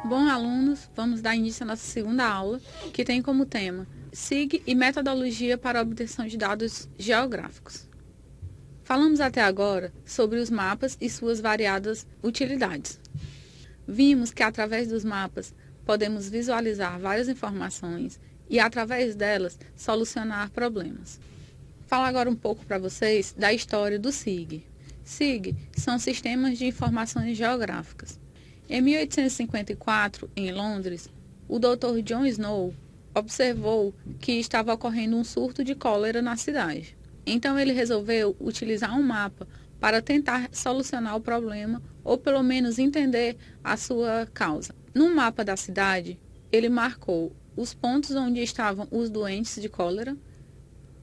Bom, alunos, vamos dar início à nossa segunda aula, que tem como tema SIG e metodologia para a obtenção de dados geográficos. Falamos até agora sobre os mapas e suas variadas utilidades. Vimos que através dos mapas podemos visualizar várias informações e através delas solucionar problemas. Falo agora um pouco para vocês da história do SIG. SIG são sistemas de informações geográficas. Em 1854, em Londres, o Dr. John Snow observou que estava ocorrendo um surto de cólera na cidade. Então ele resolveu utilizar um mapa para tentar solucionar o problema ou pelo menos entender a sua causa. No mapa da cidade, ele marcou os pontos onde estavam os doentes de cólera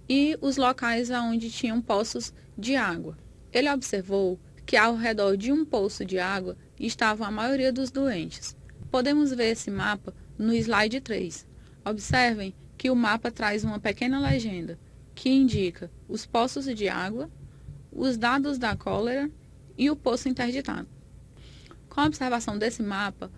e os locais onde tinham poços de água. Ele observou que ao redor de um poço de água estavam a maioria dos doentes. Podemos ver esse mapa no slide 3. Observem que o mapa traz uma pequena legenda que indica os poços de água, os dados da cólera e o poço interditado. Com a observação desse mapa,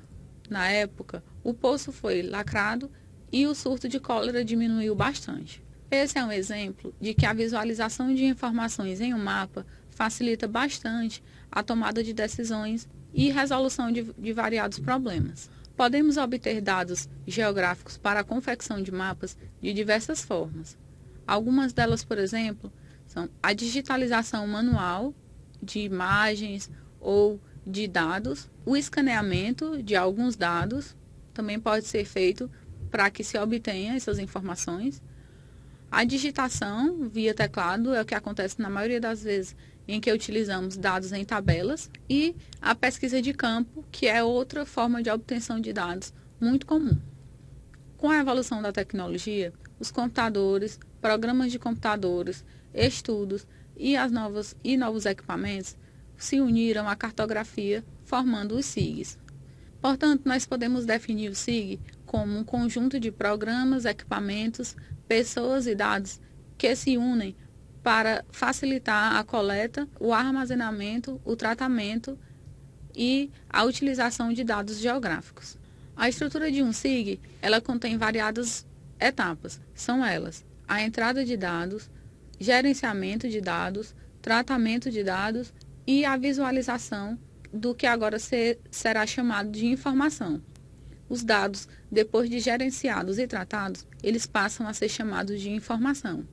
na época, o poço foi lacrado e o surto de cólera diminuiu bastante. Esse é um exemplo de que a visualização de informações em um mapa facilita bastante a tomada de decisões e resolução de variados problemas. Podemos obter dados geográficos para a confecção de mapas de diversas formas. Algumas delas, por exemplo, são a digitalização manual de imagens ou de dados, o escaneamento de alguns dados, também pode ser feito para que se obtenha essas informações. A digitação via teclado é o que acontece na maioria das vezes em que utilizamos dados em tabelas, e a pesquisa de campo, que é outra forma de obtenção de dados muito comum. Com a evolução da tecnologia, os computadores, programas de computadores, estudos e novos equipamentos se uniram à cartografia, formando os SIGs. Portanto, nós podemos definir o SIG como um conjunto de programas, equipamentos, pessoas e dados que se unem para facilitar a coleta, o armazenamento, o tratamento e a utilização de dados geográficos. A estrutura de um SIG, ela contém variadas etapas. São elas: a entrada de dados, gerenciamento de dados, tratamento de dados e a visualização do que agora será chamado de informação. Os dados, depois de gerenciados e tratados, eles passam a ser chamados de informação.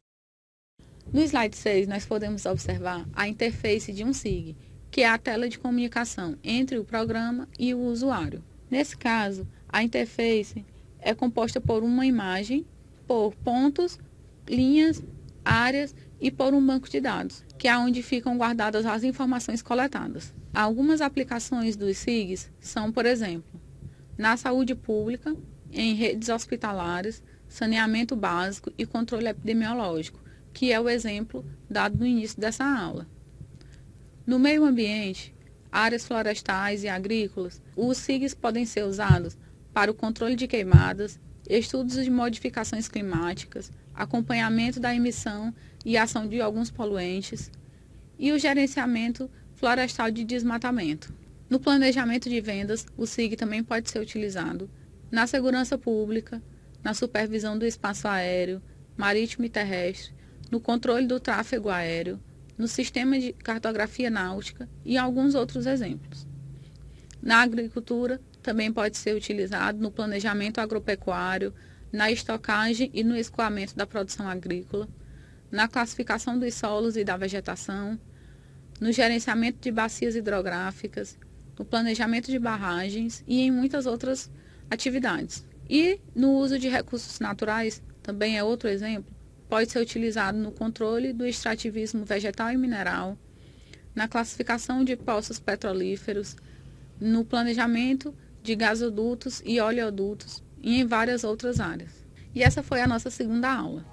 No slide 6, nós podemos observar a interface de um SIG, que é a tela de comunicação entre o programa e o usuário. Nesse caso, a interface é composta por uma imagem, por pontos, linhas, áreas e por um banco de dados, que é onde ficam guardadas as informações coletadas. Algumas aplicações dos SIGs são, por exemplo, na saúde pública, em redes hospitalares, saneamento básico e controle epidemiológico, que é o exemplo dado no início dessa aula. No meio ambiente, áreas florestais e agrícolas, os SIGs podem ser usados para o controle de queimadas, estudos de modificações climáticas, acompanhamento da emissão e ação de alguns poluentes e o gerenciamento florestal de desmatamento. No planejamento de vendas, o SIG também pode ser utilizado na segurança pública, na supervisão do espaço aéreo, marítimo e terrestre, no controle do tráfego aéreo, no sistema de cartografia náutica e alguns outros exemplos. Na agricultura, também pode ser utilizado no planejamento agropecuário, na estocagem e no escoamento da produção agrícola, na classificação dos solos e da vegetação, no gerenciamento de bacias hidrográficas, no planejamento de barragens e em muitas outras atividades. E no uso de recursos naturais, também é outro exemplo, pode ser utilizado no controle do extrativismo vegetal e mineral, na classificação de poços petrolíferos, no planejamento de gasodutos e oleodutos e em várias outras áreas. E essa foi a nossa segunda aula.